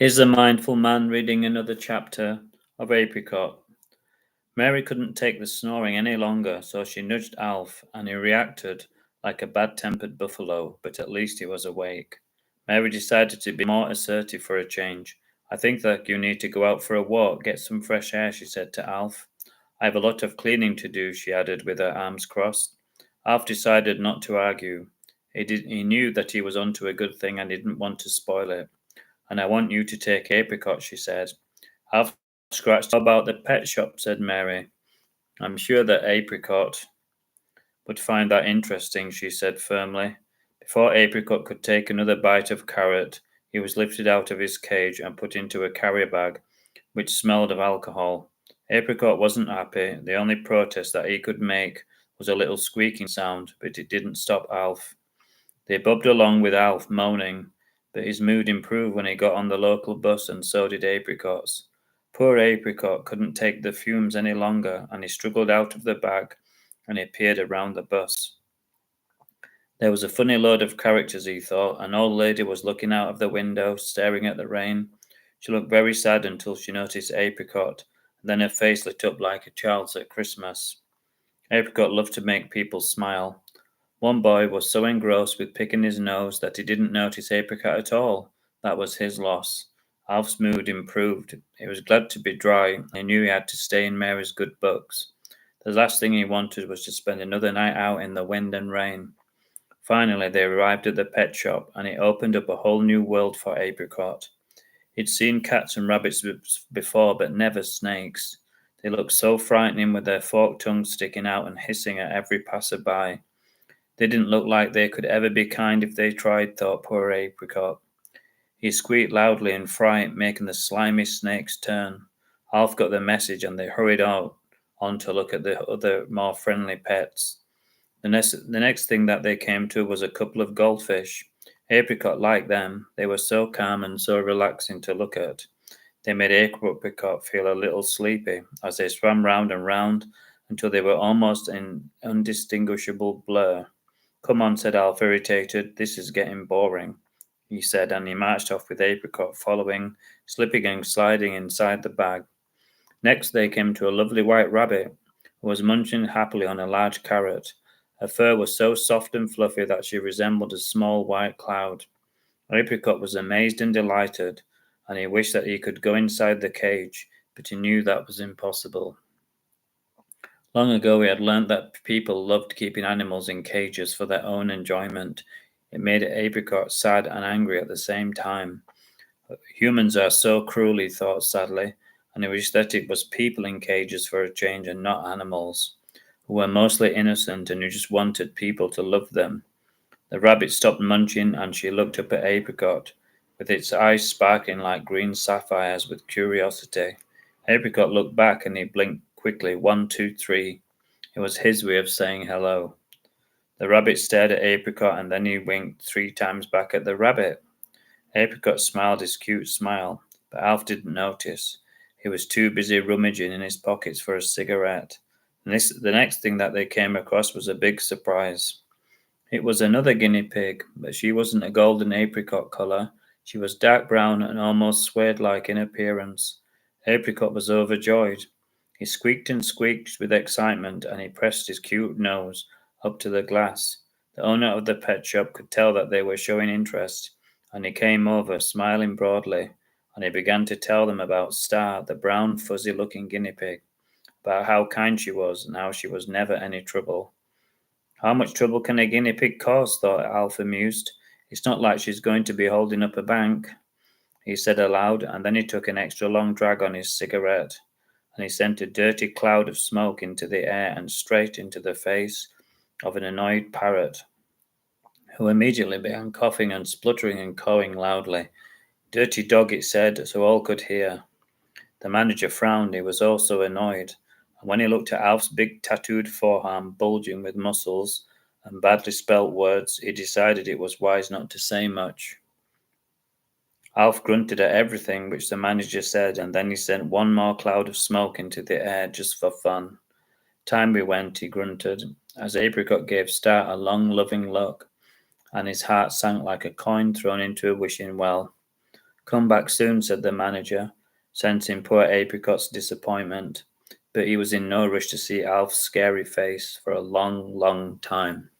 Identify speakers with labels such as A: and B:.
A: Here's a mindful man reading another chapter of Apricot. Mary couldn't take the snoring any longer, so she nudged Alf, and he reacted like a bad tempered buffalo, but at least he was awake. Mary decided to be more assertive for a change. I think that you need to go out for a walk, get some fresh air, she said to Alf. I have a lot of cleaning to do, she added with her arms crossed. Alf decided not to argue. He knew that he was onto a good thing and didn't want to spoil it. And I want you to take Apricot, she said. I've scratched all about the pet shop, said Mary. I'm sure that Apricot would find that interesting, she said firmly. Before Apricot could take another bite of carrot, he was lifted out of his cage and put into a carrier bag, which smelled of alcohol. Apricot wasn't happy. The only protest that he could make was a little squeaking sound, but it didn't stop Alf. They bobbed along with Alf moaning, but his mood improved when he got on the local bus, and so did Apricot's. Poor Apricot couldn't take the fumes any longer, and he struggled out of the bag and he peered around the bus. There was a funny load of characters, he thought. An old lady was looking out of the window, staring at the rain. She looked very sad until she noticed Apricot, and then her face lit up like a child's at Christmas. Apricot loved to make people smile. One boy was so engrossed with picking his nose that he didn't notice Apricot at all. That was his loss. Alf's mood improved. He was glad to be dry, and he knew he had to stay in Mary's good books. The last thing he wanted was to spend another night out in the wind and rain. Finally, they arrived at the pet shop, and it opened up a whole new world for Apricot. He'd seen cats and rabbits before, but never snakes. They looked so frightening with their forked tongues sticking out and hissing at every passer-by. They didn't look like they could ever be kind if they tried, thought poor Apricot. He squeaked loudly in fright, making the slimy snakes turn. Alf got the message, and they hurried out on to look at the other, more friendly pets. The next thing that they came to was a couple of goldfish. Apricot liked them. They were so calm and so relaxing to look at. They made Apricot feel a little sleepy as they swam round and round until they were almost an undistinguishable blur. Come on, said Alf, irritated. This is getting boring, he said, and he marched off with Apricot following, slipping and sliding inside the bag. Next they came to a lovely white rabbit, who was munching happily on a large carrot. Her fur was so soft and fluffy that she resembled a small white cloud. Apricot was amazed and delighted, and he wished that he could go inside the cage, but he knew that was impossible. Long ago he had learnt that people loved keeping animals in cages for their own enjoyment. It made Apricot sad and angry at the same time. Humans are so cruel, he thought sadly, and he wished that it was people in cages for a change and not animals, who were mostly innocent and who just wanted people to love them. The rabbit stopped munching and she looked up at Apricot, with its eyes sparkling like green sapphires with curiosity. Apricot looked back and he blinked quickly. 1, 2, 3. It was his way of saying hello. The rabbit stared at Apricot and then he winked 3 times back at the rabbit. Apricot smiled his cute smile, but Alf didn't notice. He was too busy rummaging in his pockets for a cigarette. The next thing that they came across was a big surprise. It was another guinea pig, but she wasn't a golden apricot colour. She was dark brown and almost suede-like in appearance. Apricot was overjoyed. He squeaked and squeaked with excitement, and he pressed his cute nose up to the glass. The owner of the pet shop could tell that they were showing interest, and he came over, smiling broadly, and he began to tell them about Star, the brown, fuzzy-looking guinea pig, about how kind she was and how she was never any trouble. How much trouble can a guinea pig cause? Thought Alf, amused. It's not like she's going to be holding up a bank, he said aloud, and then he took an extra long drag on his cigarette, and he sent a dirty cloud of smoke into the air and straight into the face of an annoyed parrot, who immediately began coughing and spluttering and cawing loudly. Dirty dog, it said, so all could hear. The manager frowned. He was also annoyed, and when he looked at Alf's big tattooed forearm bulging with muscles and badly spelt words, he decided it was wise not to say much. Alf grunted at everything which the manager said, and then he sent one more cloud of smoke into the air just for fun. Time we went, he grunted, as Apricot gave Star a long, loving look, and his heart sank like a coin thrown into a wishing well. Come back soon, said the manager, sensing poor Apricot's disappointment, but he was in no rush to see Alf's scary face for a long, long time.